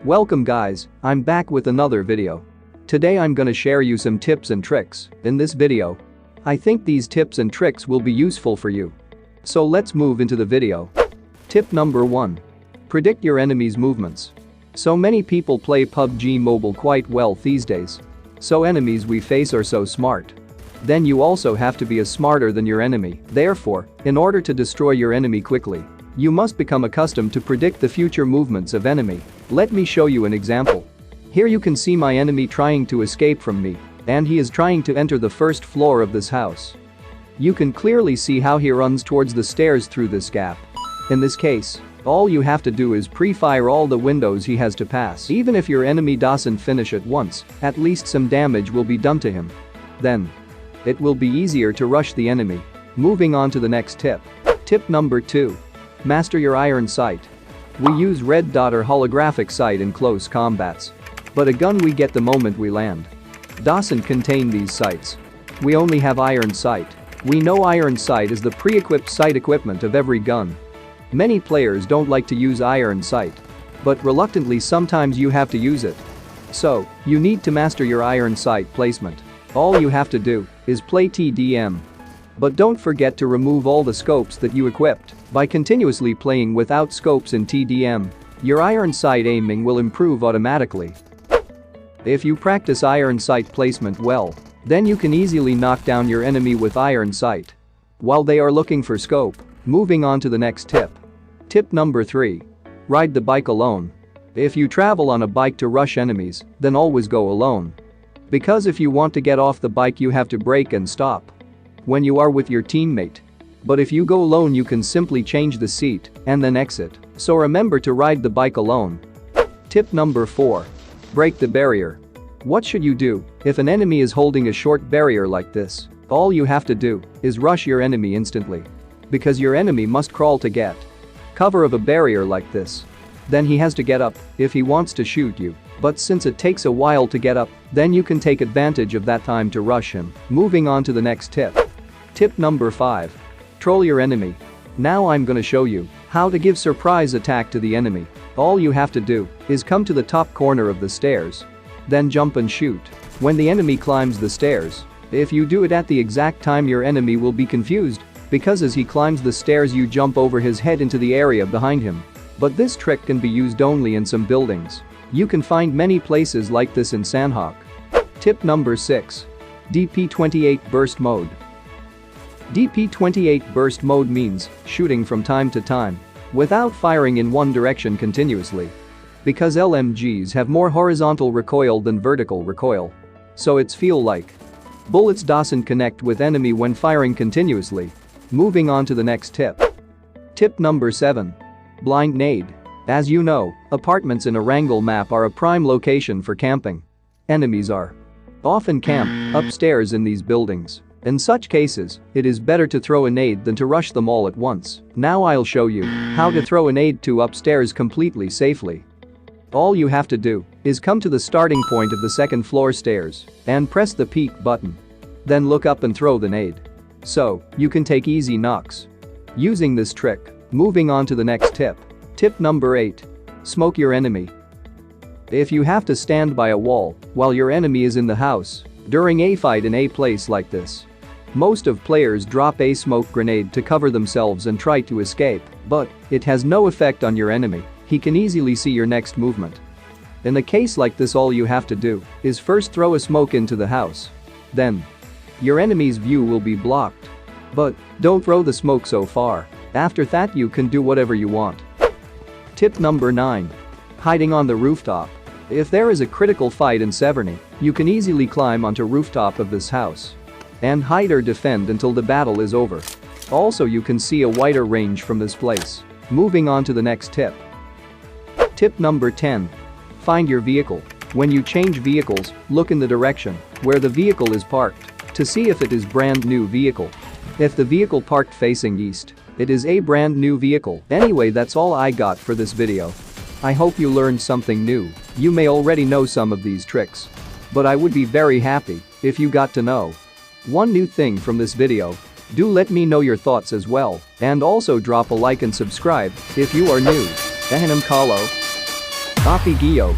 Welcome guys, I'm back with another video. Today I'm gonna share you some tips and tricks in this video. I think these tips and tricks will be useful for you. So let's move into the video. Tip number 1. Predict your enemy's movements. So many people play PUBG Mobile quite well these days. So enemies we face are so smart. Then you also have to be smarter than your enemy. Therefore, in order to destroy your enemy quickly, you must become accustomed to predict the future movements of enemy. Let me show you an example. Here you can see my enemy trying to escape from me, and he is trying to enter the first floor of this house. You can clearly see how he runs towards the stairs through this gap. In this case, all you have to do is pre-fire all the windows he has to pass. Even if your enemy doesn't finish at once, at least some damage will be done to him. Then, it will be easier to rush the enemy. Moving on to the next tip. Tip number 2. Master your iron sight. We use red dot or holographic sight in close combats. But a gun we get the moment we land doesn't contain these sights. We only have iron sight. We know iron sight is the pre-equipped sight equipment of every gun. Many players don't like to use iron sight. But reluctantly sometimes you have to use it. So, you need to master your iron sight placement. All you have to do is play TDM. But don't forget to remove all the scopes that you equipped. By continuously playing without scopes in TDM, your iron sight aiming will improve automatically. If you practice iron sight placement well, then you can easily knock down your enemy with iron sight while they are looking for scope. Moving on to the next tip. Tip number 3. Ride the bike alone. If you travel on a bike to rush enemies, then always go alone. Because if you want to get off the bike you have to brake and stop when you are with your teammate. But if you go alone you can simply change the seat and then exit. So remember to ride the bike alone. Tip number 4. Break the barrier. What should you do if an enemy is holding a short barrier like this? All you have to do is rush your enemy instantly. Because your enemy must crawl to get cover of a barrier like this. Then he has to get up if he wants to shoot you. But since it takes a while to get up, then you can take advantage of that time to rush him. Moving on to the next tip. Tip number 5. Troll your enemy. Now I'm gonna show you how to give surprise attack to the enemy. All you have to do is come to the top corner of the stairs. Then jump and shoot when the enemy climbs the stairs. If you do it at the exact time your enemy will be confused because as he climbs the stairs you jump over his head into the area behind him. But this trick can be used only in some buildings. You can find many places like this in Sanhok. Tip number 6. DP28 Burst Mode. DP28 Burst Mode means shooting from time to time without firing in one direction continuously. Because LMGs have more horizontal recoil than vertical recoil. So it's feel like bullets doesn't connect with enemy when firing continuously. Moving on to the next tip. Tip number 7. Blind nade. As you know, apartments in a Wrangle map are a prime location for camping. Enemies are often camp upstairs in these buildings. In such cases, it is better to throw a nade than to rush them all at once. Now I'll show you how to throw a nade to upstairs completely safely. All you have to do is come to the starting point of the second floor stairs and press the peek button. Then look up and throw the nade. So, you can take easy knocks using this trick. Moving on to the next tip. Tip number 8. Smoke your enemy. If you have to stand by a wall while your enemy is in the house during a fight in a place like this, most of players drop a smoke grenade to cover themselves and try to escape, but it has no effect on your enemy. He can easily see your next movement. In a case like this all you have to do is first throw a smoke into the house. Then, your enemy's view will be blocked. But don't throw the smoke so far. After that you can do whatever you want. Tip number 9. Hiding on the rooftop. If there is a critical fight in Severny, you can easily climb onto rooftop of this house and hide or defend until the battle is over. Also you can see a wider range from this place. Moving on to the next tip. Tip number 10. Find your vehicle. When you change vehicles, look in the direction where the vehicle is parked to see if it is brand new vehicle. If the vehicle parked facing east, it is a brand new vehicle. Anyway, that's all I got for this video. I hope you learned something new. You may already know some of these tricks, but I would be very happy if you got to know one new thing from this video. Do let me know your thoughts as well, and also drop a like and subscribe if you are new. Ehanam Kalo. Apigio.